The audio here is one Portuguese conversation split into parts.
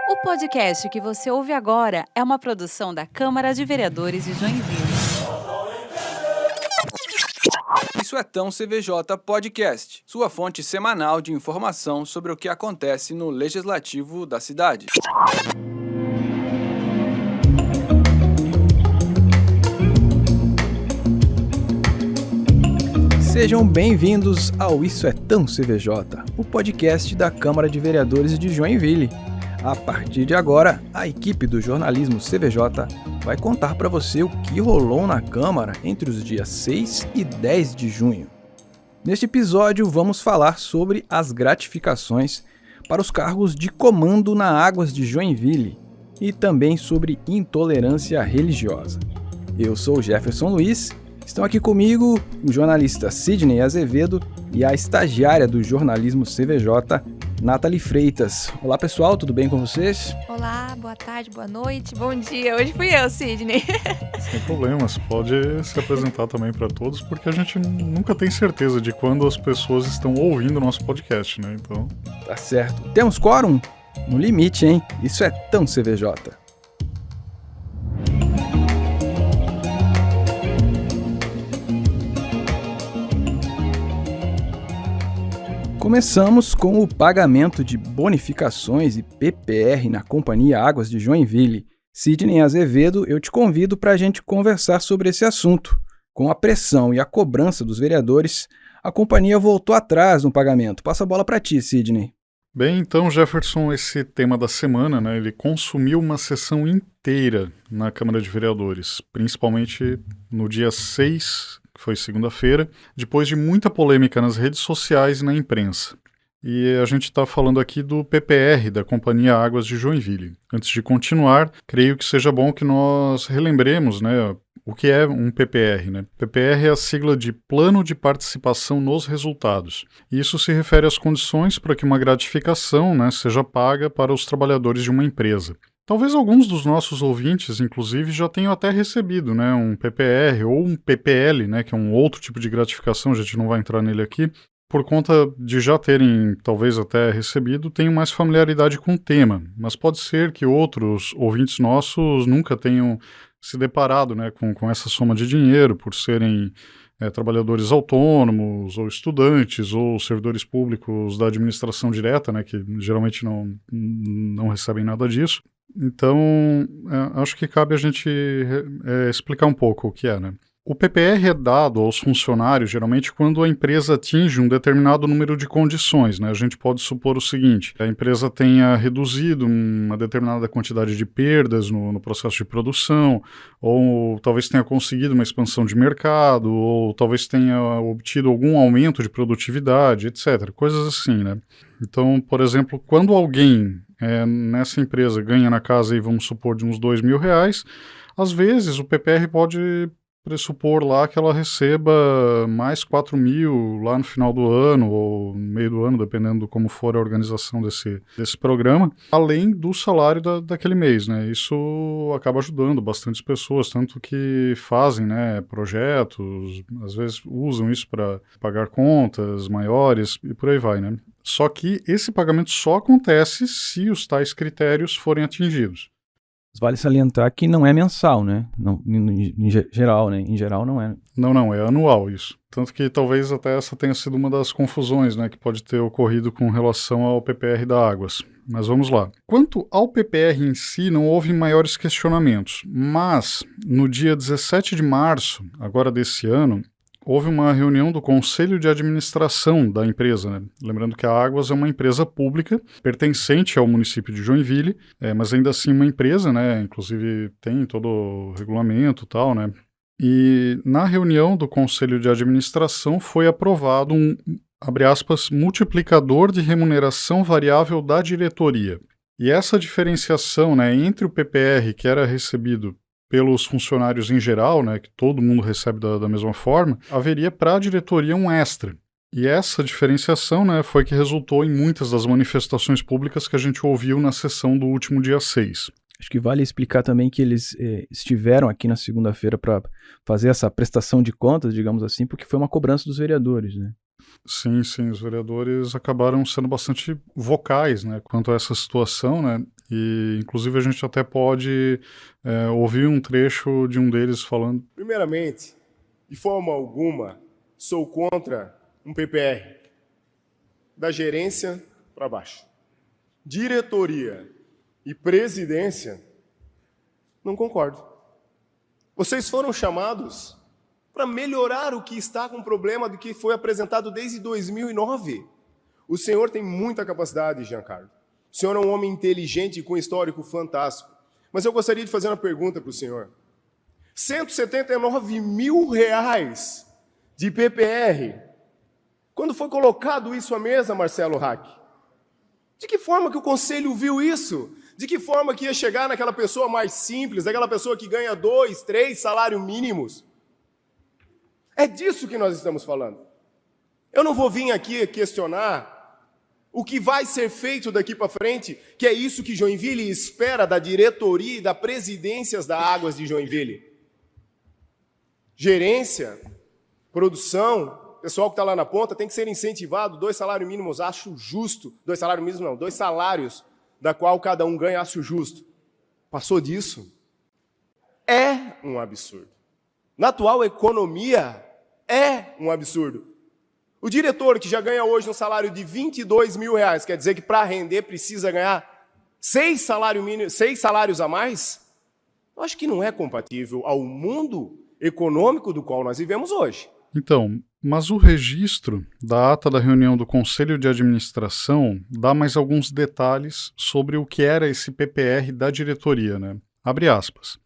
O podcast que você ouve agora é uma produção da Câmara de Vereadores de Joinville. Isso é Tão CVJ Podcast, sua fonte semanal de informação sobre o que acontece no Legislativo da cidade. Sejam bem-vindos ao Isso é Tão CVJ, o podcast da Câmara de Vereadores de Joinville. A partir de agora, a equipe do jornalismo CVJ vai contar para você o que rolou na Câmara entre os dias 6 e 10 de junho. Neste episódio, vamos falar sobre as gratificações para os cargos de comando na Águas de Joinville e também sobre intolerância religiosa. Eu sou Jefferson Luiz. Estão aqui comigo o jornalista Sidney Azevedo e a estagiária do jornalismo CVJ, Nathalie Freitas. Olá pessoal, tudo bem com vocês? Olá, boa tarde, boa noite, bom dia. Hoje fui eu, Sidney. Sem problemas, pode se apresentar também para todos, porque a gente nunca tem certeza de quando as pessoas estão ouvindo o nosso podcast, né? Então... Tá certo. Temos quórum? No limite, hein? Isso é Tão CVJ. Começamos com o pagamento de bonificações e PPR na Companhia Águas de Joinville. Sidney Azevedo, eu te convido para a gente conversar sobre esse assunto. Com a pressão e a cobrança dos vereadores, a companhia voltou atrás no pagamento. Passa a bola para ti, Sidney. Bem, então, Jefferson, esse tema da semana, né, ele consumiu uma sessão inteira na Câmara de Vereadores, principalmente no dia 6, que foi segunda-feira, depois de muita polêmica nas redes sociais e na imprensa. E a gente está falando aqui do PPR, da Companhia Águas de Joinville. Antes de continuar, creio que seja bom que nós relembremos, né, o que é um PPR, né? PPR é a sigla de Plano de Participação nos Resultados. E isso se refere às condições para que uma gratificação, né, seja paga para os trabalhadores de uma empresa. Talvez alguns dos nossos ouvintes, inclusive, já tenham até recebido, né, um PPR ou um PPL, né, que é um outro tipo de gratificação, a gente não vai entrar nele aqui, por conta de já terem, talvez até recebido, tenham mais familiaridade com o tema. Mas pode ser que outros ouvintes nossos nunca tenham se deparado, né, com essa soma de dinheiro, por serem trabalhadores autônomos, ou estudantes, ou servidores públicos da administração direta, né, que geralmente não recebem nada disso. Então, acho que cabe a gente explicar um pouco o que é, né? O PPR é dado aos funcionários, geralmente, quando a empresa atinge um determinado número de condições, né? A gente pode supor o seguinte: a empresa tenha reduzido uma determinada quantidade de perdas no processo de produção, ou talvez tenha conseguido uma expansão de mercado, ou talvez tenha obtido algum aumento de produtividade, etc. Coisas assim, né? Então, por exemplo, quando alguém nessa empresa ganha na casa, aí, vamos supor, de uns R$2.000, às vezes o PPR pode pressupor lá que ela receba mais 4.000 lá no final do ano ou no meio do ano, dependendo de como for a organização desse programa, além do salário daquele mês, né? Isso acaba ajudando bastante pessoas, tanto que fazem, né, projetos, às vezes usam isso para pagar contas maiores e por aí vai, né? Só que esse pagamento só acontece se os tais critérios forem atingidos. Vale salientar que não é mensal, né? Não, em geral, né? Em geral não é. Não, é anual isso. Tanto que talvez até essa tenha sido uma das confusões, né, que pode ter ocorrido com relação ao PPR da Águas. Mas vamos lá. Quanto ao PPR em si, não houve maiores questionamentos. Mas, no dia 17 de março, agora desse ano, houve uma reunião do Conselho de Administração da empresa, né? Lembrando que a Águas é uma empresa pública, pertencente ao município de Joinville, mas ainda assim uma empresa, né? Inclusive tem todo o regulamento e tal, né? E na reunião do Conselho de Administração foi aprovado um, abre aspas, multiplicador de remuneração variável da diretoria. E essa diferenciação, né, entre o PPR que era recebido pelos funcionários em geral, né, que todo mundo recebe da mesma forma, haveria para a diretoria um extra. E essa diferenciação, né, foi que resultou em muitas das manifestações públicas que a gente ouviu na sessão do último dia 6. Acho que vale explicar também que eles estiveram aqui na segunda-feira para fazer essa prestação de contas, digamos assim, porque foi uma cobrança dos vereadores, né? Sim, os vereadores acabaram sendo bastante vocais, né, quanto a essa situação, né, E, inclusive, a gente até pode ouvir um trecho de um deles falando. Primeiramente, de forma alguma, sou contra um PPR. Da gerência para baixo. Diretoria e presidência, não concordo. Vocês foram chamados para melhorar o que está com problema do que foi apresentado desde 2009. O senhor tem muita capacidade, Giancarlo. O senhor é um homem inteligente e com histórico fantástico. Mas eu gostaria de fazer uma pergunta para o senhor. R$179 mil de PPR. Quando foi colocado isso à mesa, Marcelo Hack? De que forma que o conselho viu isso? De que forma que ia chegar naquela pessoa mais simples, aquela pessoa que ganha 2, 3 salários mínimos? É disso que nós estamos falando. Eu não vou vir aqui questionar o que vai ser feito daqui para frente, que é isso que Joinville espera da diretoria e da presidências da Águas de Joinville. Gerência, produção, pessoal que está lá na ponta tem que ser incentivado, 2 salários mínimos, acho justo. 2 salários mínimos não, 2 salários, da qual cada um ganha, acho justo. Passou disso? É um absurdo. Na atual economia, é um absurdo. O diretor que já ganha hoje um salário de R$22 mil, quer dizer que para render precisa ganhar 6 salários a mais? Eu acho que não é compatível ao mundo econômico do qual nós vivemos hoje. Então, mas o registro da ata da reunião do Conselho de Administração dá mais alguns detalhes sobre o que era esse PPR da diretoria, né? Abre aspas.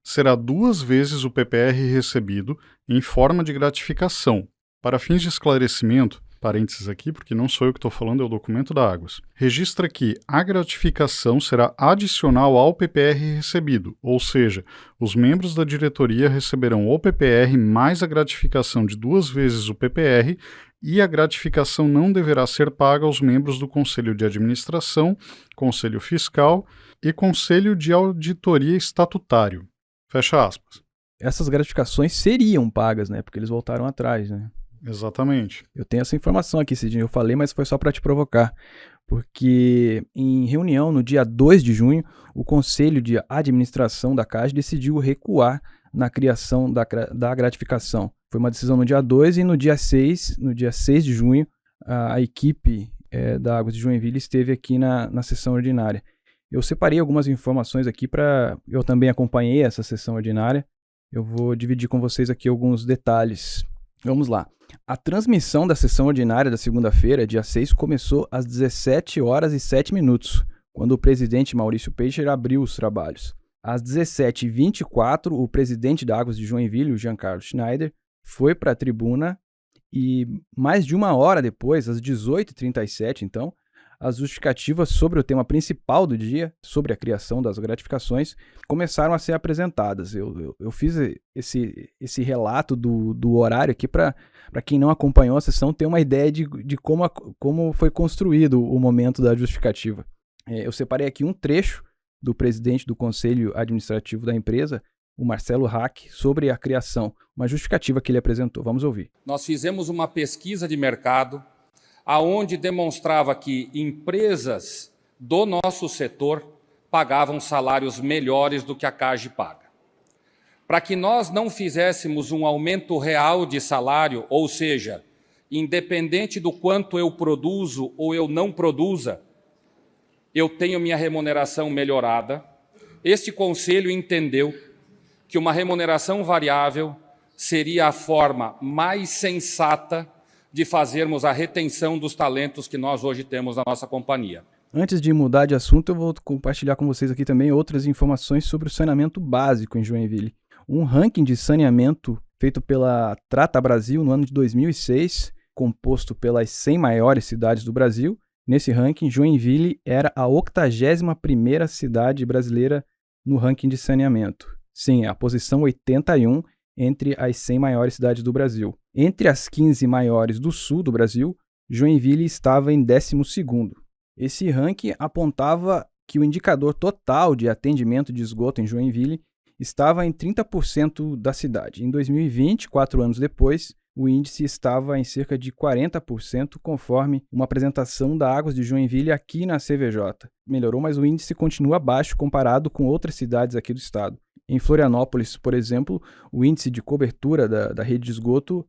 Será 2 vezes o PPR recebido em forma de gratificação. Para fins de esclarecimento, parênteses aqui, porque não sou eu que estou falando, é o documento da Águas, registra que a gratificação será adicional ao PPR recebido, ou seja, os membros da diretoria receberão o PPR mais a gratificação de 2 vezes o PPR e a gratificação não deverá ser paga aos membros do Conselho de Administração, Conselho Fiscal e Conselho de Auditoria Estatutário. Fecha aspas. Essas gratificações seriam pagas, né? Porque eles voltaram atrás, né? Exatamente. Eu tenho essa informação aqui, Cidinho. Eu falei, mas foi só para te provocar. Porque em reunião, no dia 2 de junho, o Conselho de Administração da Caixa decidiu recuar na criação da gratificação. Foi uma decisão no dia 2 e no dia 6 de junho, a equipe da Águas de Joinville esteve aqui na sessão ordinária. Eu separei algumas informações aqui eu também acompanhei essa sessão ordinária. Eu vou dividir com vocês aqui alguns detalhes. Vamos lá. A transmissão da sessão ordinária da segunda-feira, dia 6, começou às 17h07, quando o presidente Maurício Peixer abriu os trabalhos. Às 17h24, o presidente da Águas de Joinville, o Giancarlo Schneider, foi para a tribuna e mais de 1 hora depois, às 18h37, então, as justificativas sobre o tema principal do dia, sobre a criação das gratificações, começaram a ser apresentadas. Eu fiz esse relato do horário aqui para quem não acompanhou a sessão ter uma ideia de como foi construído o momento da justificativa. Eu separei aqui um trecho do presidente do Conselho Administrativo da empresa, o Marcelo Hack, sobre a criação, uma justificativa que ele apresentou. Vamos ouvir. Nós fizemos uma pesquisa de mercado aonde demonstrava que empresas do nosso setor pagavam salários melhores do que a CAGE paga. Para que nós não fizéssemos um aumento real de salário, ou seja, independente do quanto eu produzo ou eu não produza, eu tenho minha remuneração melhorada. Este conselho entendeu que uma remuneração variável seria a forma mais sensata de fazermos a retenção dos talentos que nós hoje temos na nossa companhia. Antes de mudar de assunto, eu vou compartilhar com vocês aqui também outras informações sobre o saneamento básico em Joinville. Um ranking de saneamento feito pela Trata Brasil no ano de 2006, composto pelas 100 maiores cidades do Brasil. Nesse ranking, Joinville era a 81ª cidade brasileira no ranking de saneamento. Sim, a posição 81 entre as 100 maiores cidades do Brasil. Entre as 15 maiores do sul do Brasil, Joinville estava em 12º. Esse ranking apontava que o indicador total de atendimento de esgoto em Joinville estava em 30% da cidade. Em 2020, 4 anos depois, o índice estava em cerca de 40%, conforme uma apresentação da Águas de Joinville aqui na CVJ. Melhorou, mas o índice continua baixo comparado com outras cidades aqui do estado. Em Florianópolis, por exemplo, o índice de cobertura da rede de esgoto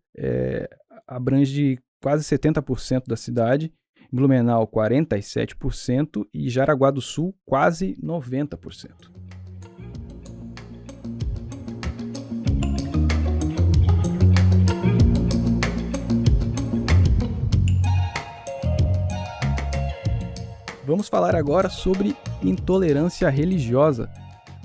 abrange quase 70% da cidade, em Blumenau 47% e Jaraguá do Sul quase 90%. Vamos falar agora sobre intolerância religiosa.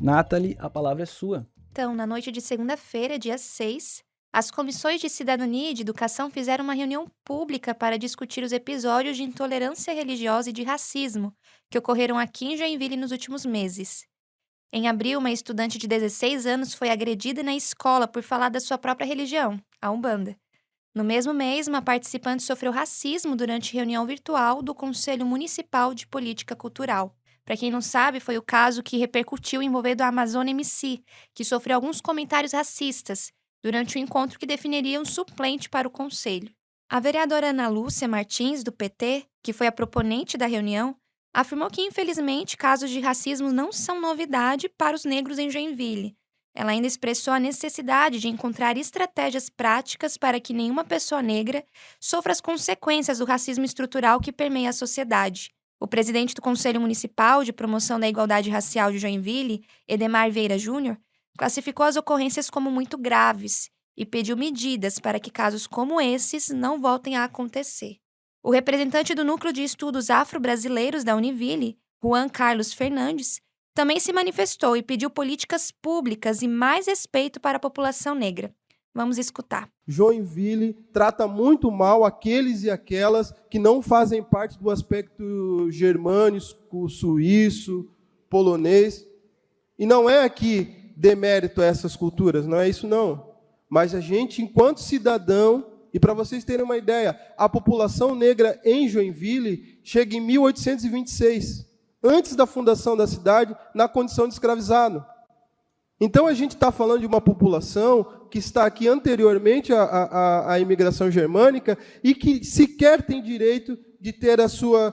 Nathalie, a palavra é sua. Então, na noite de segunda-feira, dia 6, as comissões de Cidadania e de Educação fizeram uma reunião pública para discutir os episódios de intolerância religiosa e de racismo que ocorreram aqui em Joinville nos últimos meses. Em abril, uma estudante de 16 anos foi agredida na escola por falar da sua própria religião, a Umbanda. No mesmo mês, uma participante sofreu racismo durante reunião virtual do Conselho Municipal de Política Cultural. Para quem não sabe, foi o caso que repercutiu envolvendo a Amazônia MC, que sofreu alguns comentários racistas durante o encontro que definiria um suplente para o conselho. A vereadora Ana Lúcia Martins, do PT, que foi a proponente da reunião, afirmou que, infelizmente, casos de racismo não são novidade para os negros em Joinville. Ela ainda expressou a necessidade de encontrar estratégias práticas para que nenhuma pessoa negra sofra as consequências do racismo estrutural que permeia a sociedade. O presidente do Conselho Municipal de Promoção da Igualdade Racial de Joinville, Edemar Vieira Júnior, classificou as ocorrências como muito graves e pediu medidas para que casos como esses não voltem a acontecer. O representante do Núcleo de Estudos Afro-Brasileiros da Univille, Juan Carlos Fernandes, também se manifestou e pediu políticas públicas e mais respeito para a população negra. Vamos escutar. Joinville trata muito mal aqueles e aquelas que não fazem parte do aspecto germânico, suíço, polonês. E não é aqui demérito a essas culturas, não é isso não. Mas a gente, enquanto cidadão, e para vocês terem uma ideia, a população negra em Joinville chega em 1826, antes da fundação da cidade, na condição de escravizado. Então, a gente está falando de uma população que está aqui anteriormente à imigração germânica e que sequer tem direito de ter a sua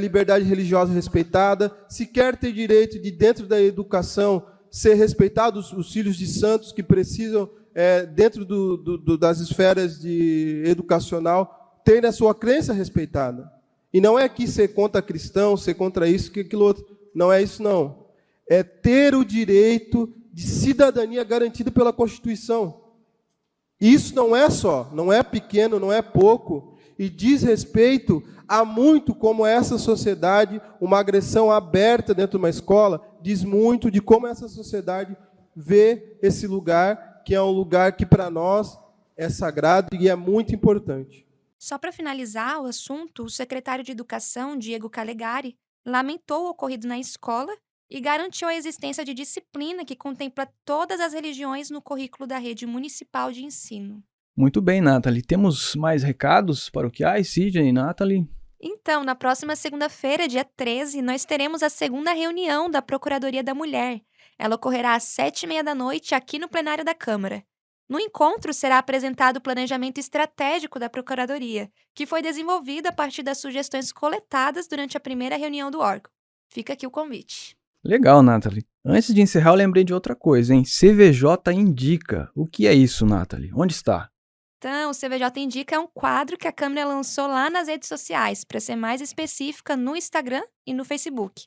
liberdade religiosa respeitada, sequer tem direito de, dentro da educação, ser respeitados os filhos de santos que precisam, dentro das esferas educacional, ter a sua crença respeitada. E não é aqui ser contra cristão, ser contra isso, que aquilo outro. Não é isso, não. É ter o direito de cidadania garantido pela Constituição. E isso não é pequeno, não é pouco, e diz respeito a muito como essa sociedade, uma agressão aberta dentro de uma escola, diz muito de como essa sociedade vê esse lugar, que é um lugar que para nós é sagrado e é muito importante. Só para finalizar o assunto, o secretário de Educação, Diego Calegari, lamentou o ocorrido na escola e garantiu a existência de disciplina que contempla todas as religiões no currículo da rede municipal de ensino. Muito bem, Nathalie. Temos mais recados paroquiais, Sidney e Nathalie? Então, na próxima segunda-feira, dia 13, nós teremos a segunda reunião da Procuradoria da Mulher. Ela ocorrerá às 19h30 aqui no plenário da Câmara. No encontro, será apresentado o planejamento estratégico da Procuradoria, que foi desenvolvido a partir das sugestões coletadas durante a primeira reunião do órgão. Fica aqui o convite. Legal, Nathalie. Antes de encerrar, eu lembrei de outra coisa, hein? CVJ Indica. O que é isso, Nathalie? Onde está? Então, o CVJ Indica é um quadro que a Câmara lançou lá nas redes sociais, para ser mais específica no Instagram e no Facebook.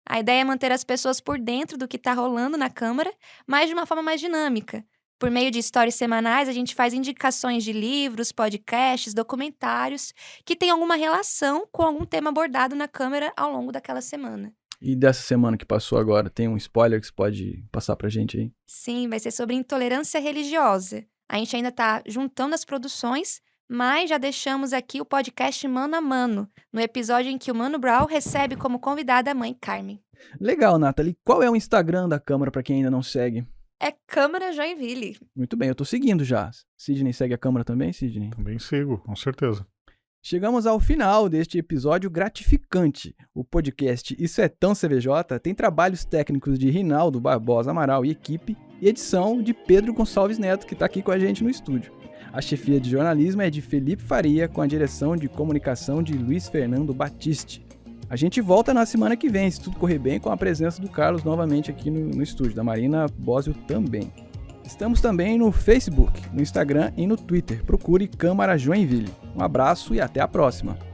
A ideia é manter as pessoas por dentro do que está rolando na Câmara, mas de uma forma mais dinâmica. Por meio de stories semanais, a gente faz indicações de livros, podcasts, documentários que têm alguma relação com algum tema abordado na Câmara ao longo daquela semana. E dessa semana que passou agora, tem um spoiler que você pode passar pra gente aí? Sim, vai ser sobre intolerância religiosa. A gente ainda está juntando as produções, mas já deixamos aqui o podcast Mano a Mano, no episódio em que o Mano Brown recebe como convidada a mãe Carmen. Legal, Nathalie. Qual é o Instagram da Câmara pra quem ainda não segue? É Câmara Joinville. Muito bem, eu tô seguindo já. Sidney segue a Câmara também, Sidney? Também sigo, com certeza. Chegamos ao final deste episódio gratificante. O podcast Isso é Tão CVJ tem trabalhos técnicos de Rinaldo Barbosa Amaral e equipe e edição de Pedro Gonçalves Neto, que está aqui com a gente no estúdio. A chefia de jornalismo é de Felipe Faria, com a direção de comunicação de Luiz Fernando Batiste. A gente volta na semana que vem, se tudo correr bem, com a presença do Carlos novamente aqui no estúdio, da Marina Bósio também. Estamos também no Facebook, no Instagram e no Twitter. Procure Câmara Joinville. Um abraço e até a próxima!